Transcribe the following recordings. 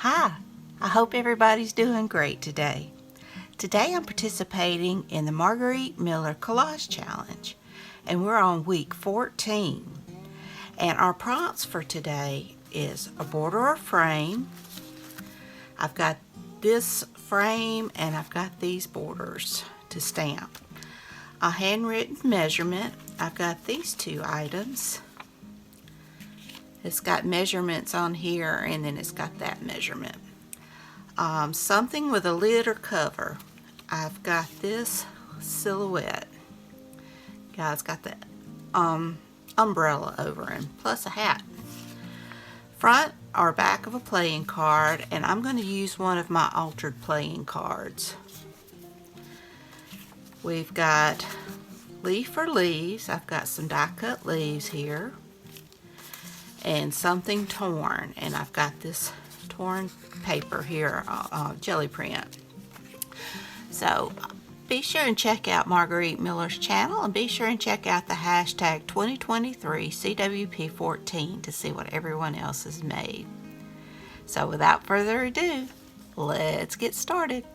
Hi, I hope everybody's doing great today. Today I'm participating in the Margarete Miller Collage Challenge, and we're on week 14. And our prompts for today is a border or frame. I've got this frame and I've got these borders to stamp. A handwritten measurement. I've got these two items. It's got measurements on here and then it's got that measurement. Something with a lid or cover. I've got this silhouette. Guys, got the umbrella over him, plus a hat. Front or back of a playing card, and I'm going to use one of my altered playing cards. We've got leaf for leaves. I've got some die cut leaves here. And something torn, and I've got this torn paper here, jelly print. So be sure and check out Margarete Miller's channel, and be sure and check out the hashtag 2023 CWP14 to see what everyone else has made. So without further ado, let's get started.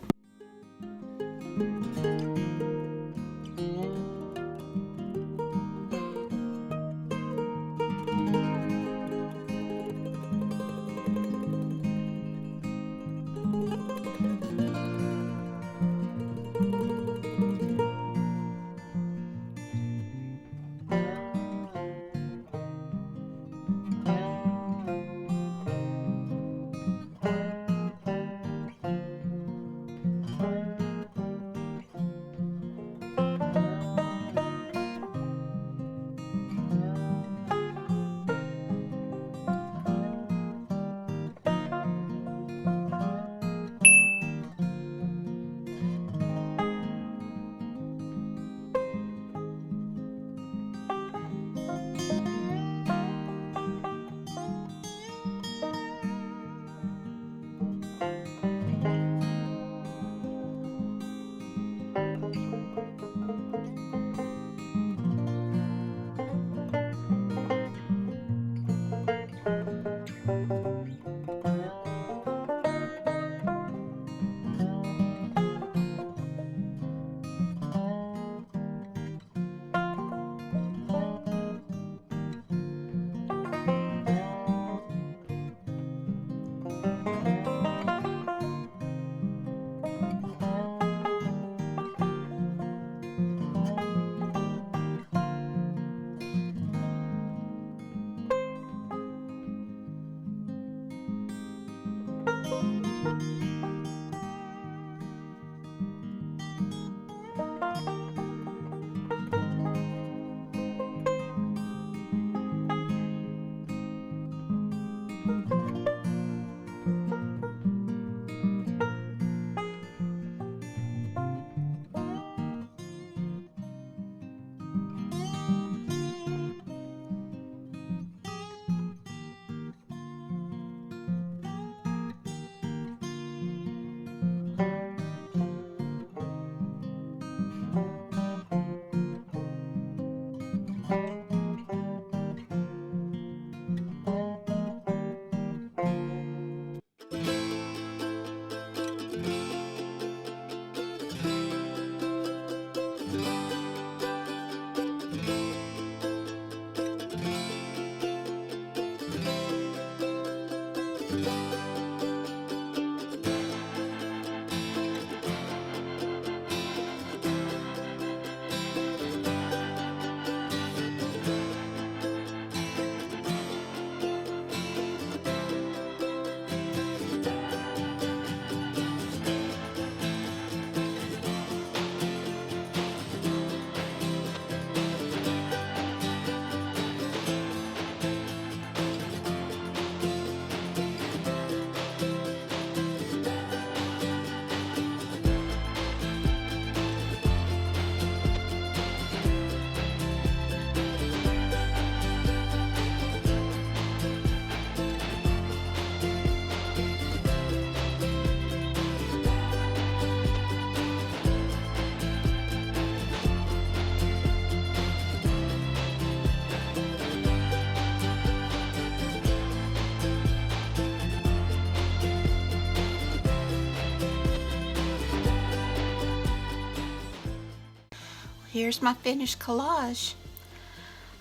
here's my finished collage.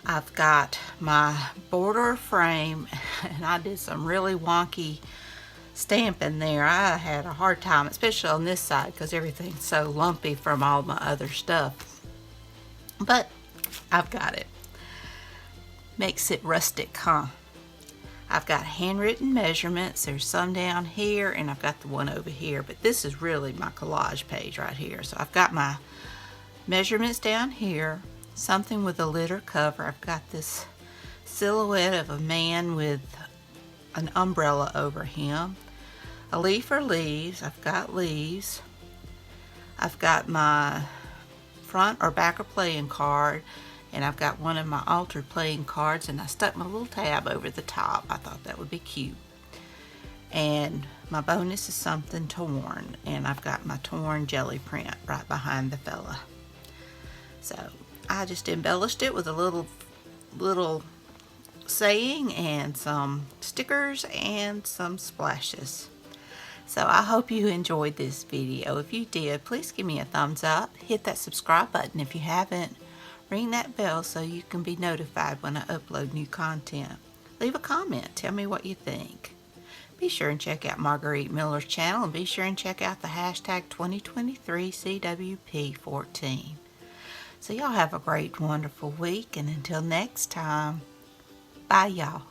I've got my border frame, and I did some really wonky stamping there. I had a hard time, especially on this side, because everything's so lumpy from all my other stuff. But I've got it. Makes it rustic, huh? I've got handwritten measurements. There's some down here, and I've got the one over here, but this is really my collage page right here. So I've got my measurements down here, something with a litter cover. I've got this silhouette of a man with an umbrella over him. A leaf or leaves. I've got leaves. I've got my front or back or playing card, and I've got one of my altered playing cards, and I stuck my little tab over the top. I thought that would be cute. And my bonus is something torn, and I've got my torn jelly print right behind the fella. So I just embellished it with a little saying and some stickers and some splashes. So I hope you enjoyed this video. If you did, please give me a thumbs up. Hit that subscribe button if you haven't. Ring that bell so you can be notified when I upload new content. Leave a comment. Tell me what you think. Be sure and check out Margarete Miller's channel, and be sure and check out the hashtag 2023CWP14. So y'all have a great, wonderful week, and until next time, bye y'all.